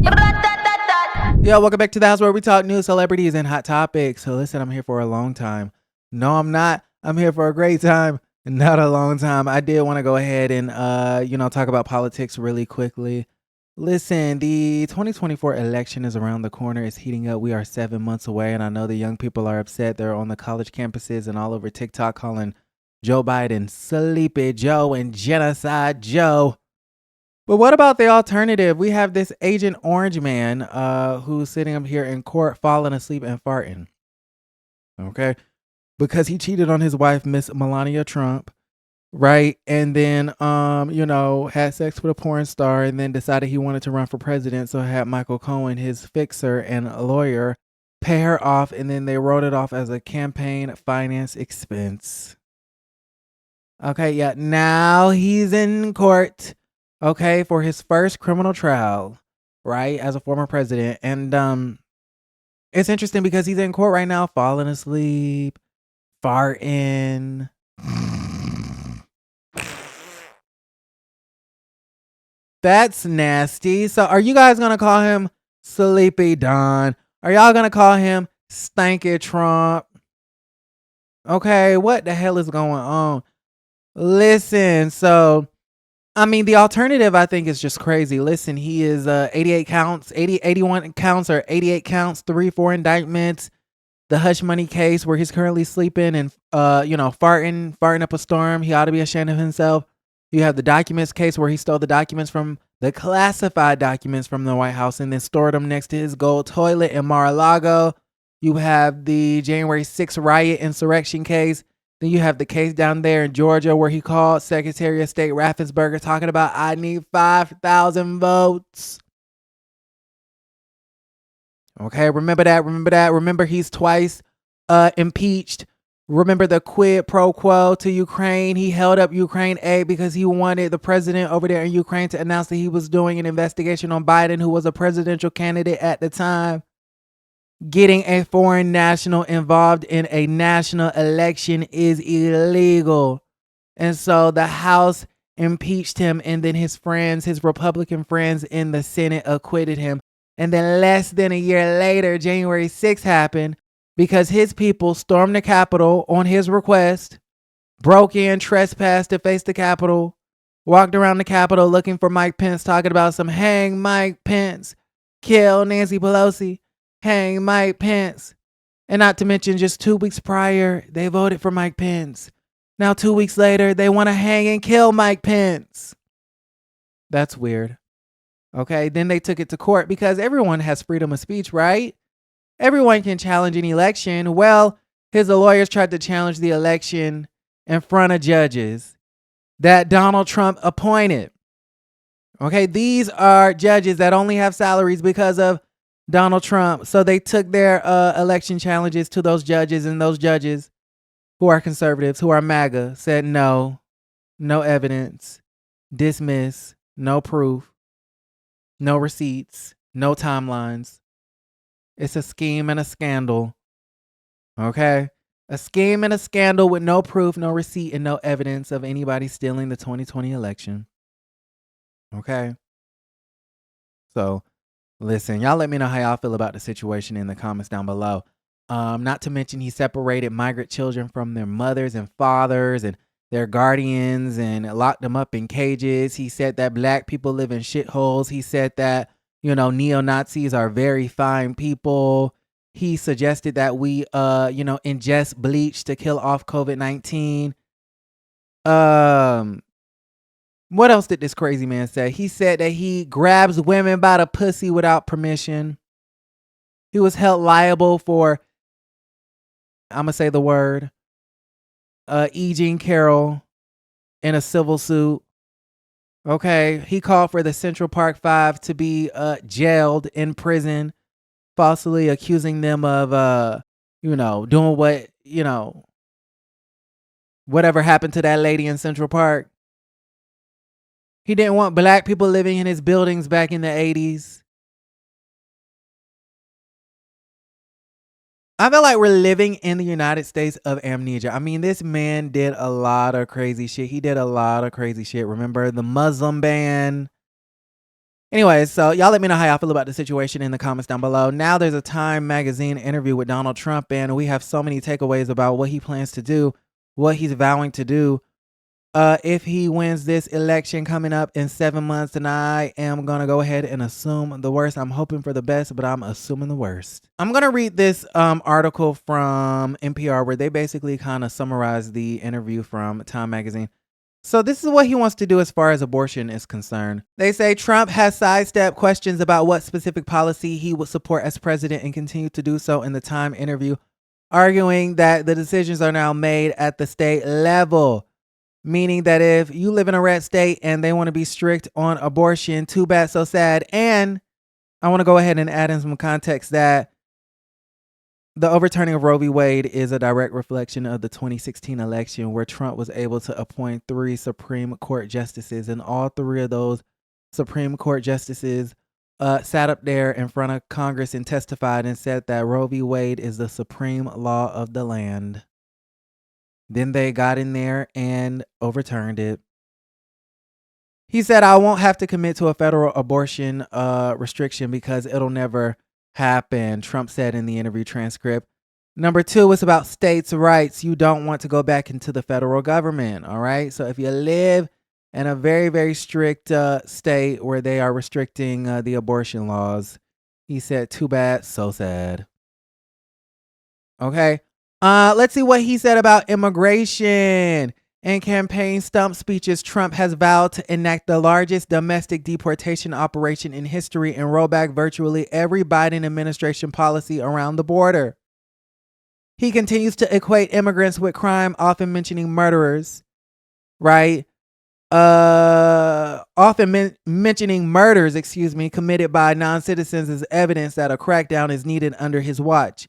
Yo, welcome back to the house where we talk news, celebrities, and hot topics. So listen, I'm here for a long time. No, I'm not. I'm here for a great time, not a long time. I did want to go ahead and talk about politics really quickly. Listen, the 2024 election is around the corner. It's heating up. We are 7 months away, and I know the young people are upset. They're on the college campuses and all over TikTok calling Joe Biden Sleepy Joe and Genocide Joe. But what about the alternative? We have this Agent Orange man who's sitting up here in court falling asleep and farting. Okay. Because he cheated on his wife, Miss Melania Trump, right? And then had sex with a porn star and then decided he wanted to run for president. So had Michael Cohen, his fixer and a lawyer, pay her off, and then they wrote it off as a campaign finance expense. Okay, yeah. Now he's in court. Okay, for his first criminal trial, right, as a former president. And it's interesting because he's in court right now, falling asleep, farting. That's nasty. So are you guys going to call him Sleepy Don? Are y'all going to call him Stanky Trump? Okay, what the hell is going on? Listen, so the alternative, I think, is just crazy. Listen, he is 81 counts or 88 counts, 4 indictments. The hush money case where he's currently sleeping and, farting up a storm. He ought to be ashamed of himself. You have the documents case where he stole the documents from the classified documents from the White House and then stored them next to his gold toilet in Mar-a-Lago. You have the January 6th riot insurrection case. Then you have the case down there in Georgia where he called Secretary of State Raffensperger talking about, I need 5,000 votes. Okay, remember that. Remember he's twice impeached. Remember the quid pro quo to Ukraine. He held up Ukraine aid because he wanted the president over there in Ukraine to announce that he was doing an investigation on Biden, who was a presidential candidate at the time. Getting a foreign national involved in a national election is illegal. And so the House impeached him, and then his Republican friends in the Senate acquitted him. And then less than a year later, January 6th happened because his people stormed the Capitol on his request, broke in, trespassed to face the Capitol, walked around the Capitol looking for Mike Pence, talking about some hang Mike Pence, kill Nancy Pelosi. Hang Mike Pence. And not to mention, just 2 weeks prior, they voted for Mike Pence. Now 2 weeks later, they want to hang and kill Mike Pence. That's weird. Okay, then they took it to court because everyone has freedom of speech, right? Everyone can challenge an election. Well, his lawyers tried to challenge the election in front of judges that Donald Trump appointed. Okay, these are judges that only have salaries because of Donald Trump. So they took their election challenges to those judges, and those judges who are conservatives, who are MAGA, said no evidence, dismiss, no proof, no receipts, no timelines. It's a scheme and a scandal. Okay? A scheme and a scandal with no proof, no receipt, and no evidence of anybody stealing the 2020 election. Okay? So listen, y'all let me know how y'all feel about the situation in the comments down below. Not to mention he separated migrant children from their mothers and fathers and their guardians and locked them up in cages. He said that black people live in shitholes. He said that, neo-Nazis are very fine people. He suggested that we, ingest bleach to kill off COVID-19. What else did this crazy man say? He said that he grabs women by the pussy without permission. He was held liable for, I'm going to say the word, E. Jean Carroll in a civil suit. Okay. He called for the Central Park Five to be jailed in prison, falsely accusing them of, doing what, whatever happened to that lady in Central Park. He didn't want black people living in his buildings back in the 80s. I feel like we're living in the United States of amnesia. This man did a lot of crazy shit. He did a lot of crazy shit. Remember the Muslim ban? Anyway, so y'all let me know how y'all feel about the situation in the comments down below. Now there's a Time magazine interview with Donald Trump, and we have so many takeaways about what he plans to do, what he's vowing to do if he wins this election coming up in 7 months. And I am going to go ahead and assume the worst. I'm hoping for the best, but I'm assuming the worst. I'm going to read this article from NPR where they basically kind of summarize the interview from Time magazine. So this is what he wants to do as far as abortion is concerned. They say Trump has sidestepped questions about what specific policy he would support as president and continue to do so in the Time interview, arguing that the decisions are now made at the state level, meaning that if you live in a red state and they want to be strict on abortion, too bad, so sad. And I want to go ahead and add in some context that the overturning of Roe v. Wade is a direct reflection of the 2016 election, where Trump was able to appoint 3 Supreme Court justices, and all 3 of those Supreme Court justices sat up there in front of Congress and testified and said that Roe v. Wade is the supreme law of the land. Then they got in there and overturned it. He said, I won't have to commit to a federal abortion restriction because it'll never happen, Trump said in the interview transcript. Number 2, it's about states' rights. You don't want to go back into the federal government, all right? So if you live in a very, very strict state where they are restricting the abortion laws, he said, too bad, so sad. Okay, let's see what he said about immigration. In campaign stump speeches, Trump has vowed to enact the largest domestic deportation operation in history and roll back virtually every Biden administration policy around the border. He continues to equate immigrants with crime, often mentioning murderers, right? Mentioning murders, committed by non-citizens as evidence that a crackdown is needed under his watch.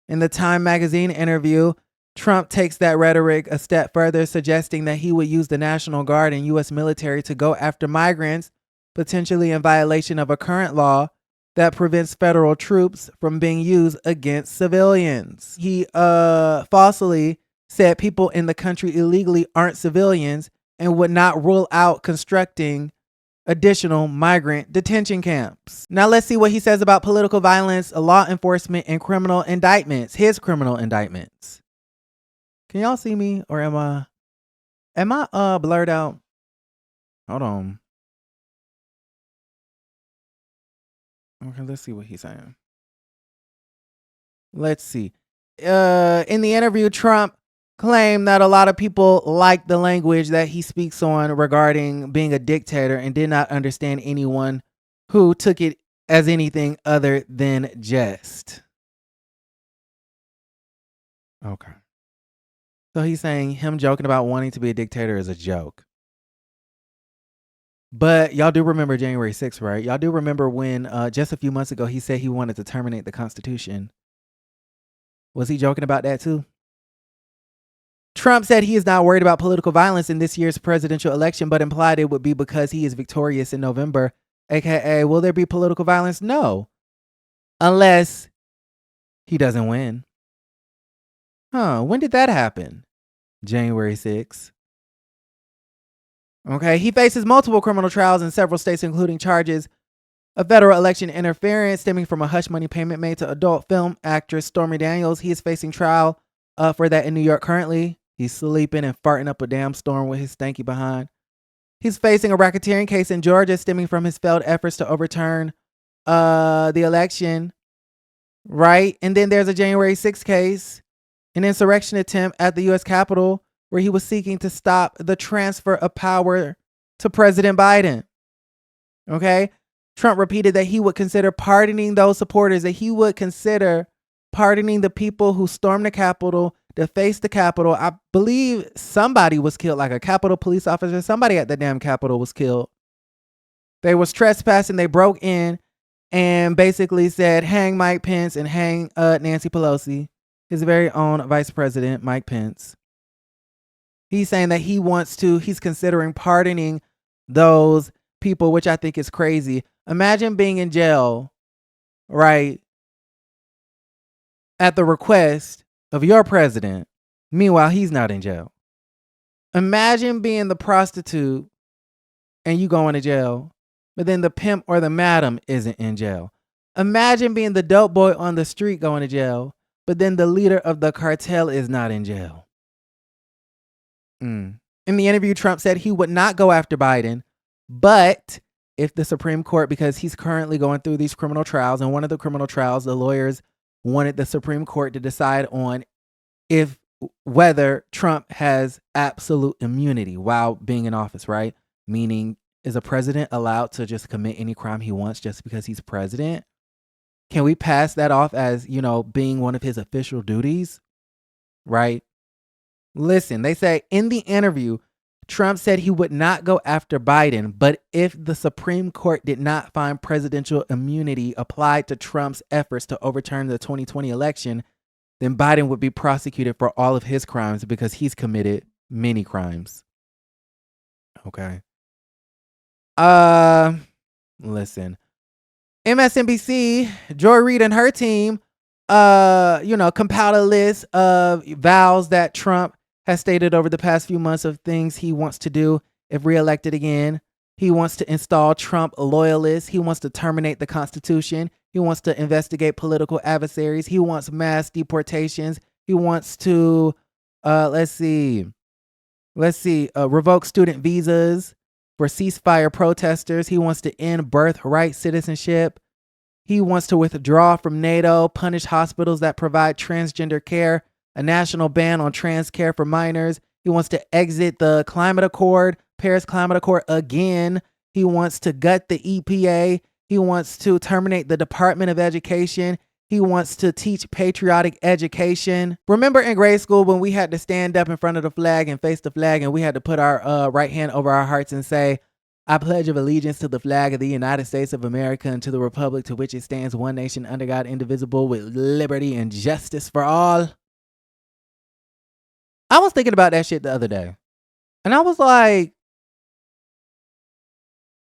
In the Time magazine interview, Trump takes that rhetoric a step further, suggesting that he would use the National Guard and U.S. military to go after migrants, potentially in violation of a current law that prevents federal troops from being used against civilians. He falsely said people in the country illegally aren't civilians and would not rule out constructing additional migrant detention camps. Now let's see what he says about political violence, law enforcement, and criminal indictments. His criminal indictments. Can y'all see me, or am I blurred out? Hold on. Okay, let's see what he's saying. Let's see. In the interview, Trump claimed that a lot of people like the language that he speaks on regarding being a dictator and did not understand anyone who took it as anything other than jest. Okay. So he's saying him joking about wanting to be a dictator is a joke. But y'all do remember January 6th, right? Y'all do remember when just a few months ago he said he wanted to terminate the Constitution. Was he joking about that too? Trump said he is not worried about political violence in this year's presidential election, but implied it would be because he is victorious in November. AKA, will there be political violence? No. Unless he doesn't win. When did that happen? January 6th. Okay, he faces multiple criminal trials in several states, including charges of federal election interference stemming from a hush money payment made to adult film actress Stormy Daniels. He is facing trial for that in New York currently. He's sleeping and farting up a damn storm with his stanky behind. He's facing a racketeering case in Georgia stemming from his failed efforts to overturn the election, right? And then there's a January 6th case, an insurrection attempt at the U.S. Capitol, where he was seeking to stop the transfer of power to President Biden. Okay? Trump repeated that he would consider pardoning those supporters, that he would consider pardoning the people who stormed the Capitol, defaced the Capitol. I believe somebody was killed, like a Capitol police officer. Somebody at the damn Capitol was killed. They was trespassing. They broke in and basically said, hang Mike Pence and hang Nancy Pelosi, his very own vice president, Mike Pence. He's saying that he's considering pardoning those people, which I think is crazy. Imagine being in jail, right, at the request of your president. Meanwhile, he's not in jail. Imagine being the prostitute and you going to jail but then the pimp or the madam isn't in jail. Imagine being the dope boy on the street going to jail, but then the leader of the cartel is not in jail. In the interview, Trump said he would not go after Biden, but if the Supreme Court, because he's currently going through these criminal trials, and one of the criminal trials, the lawyers wanted the Supreme Court to decide on whether Trump has absolute immunity while being in office, right? Meaning, is a president allowed to just commit any crime he wants just because he's president? Can we pass that off as, being one of his official duties? Right? Listen, they say in the interview, Trump said he would not go after Biden, but if the Supreme Court did not find presidential immunity applied to Trump's efforts to overturn the 2020 election, then Biden would be prosecuted for all of his crimes because he's committed many crimes. Okay. Listen. MSNBC, Joy Reid and her team, compiled a list of vows that Trump has stated over the past few months of things he wants to do if reelected again. He wants to install Trump loyalists. He wants to terminate the Constitution. He wants to investigate political adversaries. He wants mass deportations. He wants to, revoke student visas for ceasefire protesters. He wants to end birthright citizenship. He wants to withdraw from NATO, punish hospitals that provide transgender care, a national ban on trans care for minors. He wants to exit the climate accord, Paris Climate Accord again. He wants to gut the EPA. He wants to terminate the Department of Education. He wants to teach patriotic education. Remember in grade school when we had to stand up in front of the flag and face the flag and we had to put our right hand over our hearts and say, I pledge of allegiance to the flag of the United States of America and to the republic to which it stands, one nation under God, indivisible, with liberty and justice for all. I was thinking about that shit the other day. And I was like,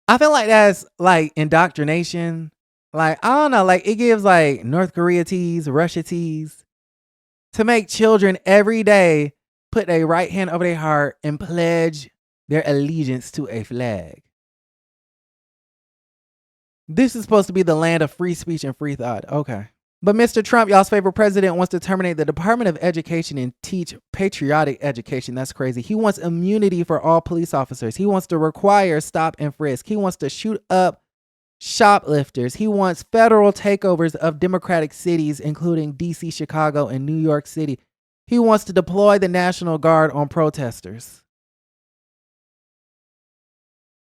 I feel like that's like indoctrination. Like, I don't know, like it gives like North Korea tease, Russia tease to make children every day put their right hand over their heart and pledge their allegiance to a flag. This is supposed to be the land of free speech and free thought. Okay. But Mr. Trump, y'all's favorite president, wants to terminate the Department of Education and teach patriotic education. That's crazy. He wants immunity for all police officers. He wants to require stop and frisk. He wants to shoot up shoplifters. He wants federal takeovers of democratic cities, including DC, Chicago, and New York City. He wants to deploy the National Guard on protesters.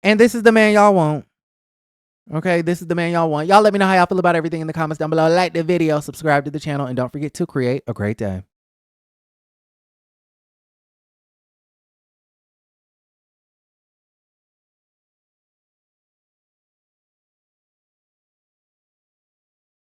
And this is the man y'all want. Okay, this is the man y'all want. Y'all let me know how y'all feel about everything in the comments down below. Like the video, subscribe to the channel, and don't forget to create a great day.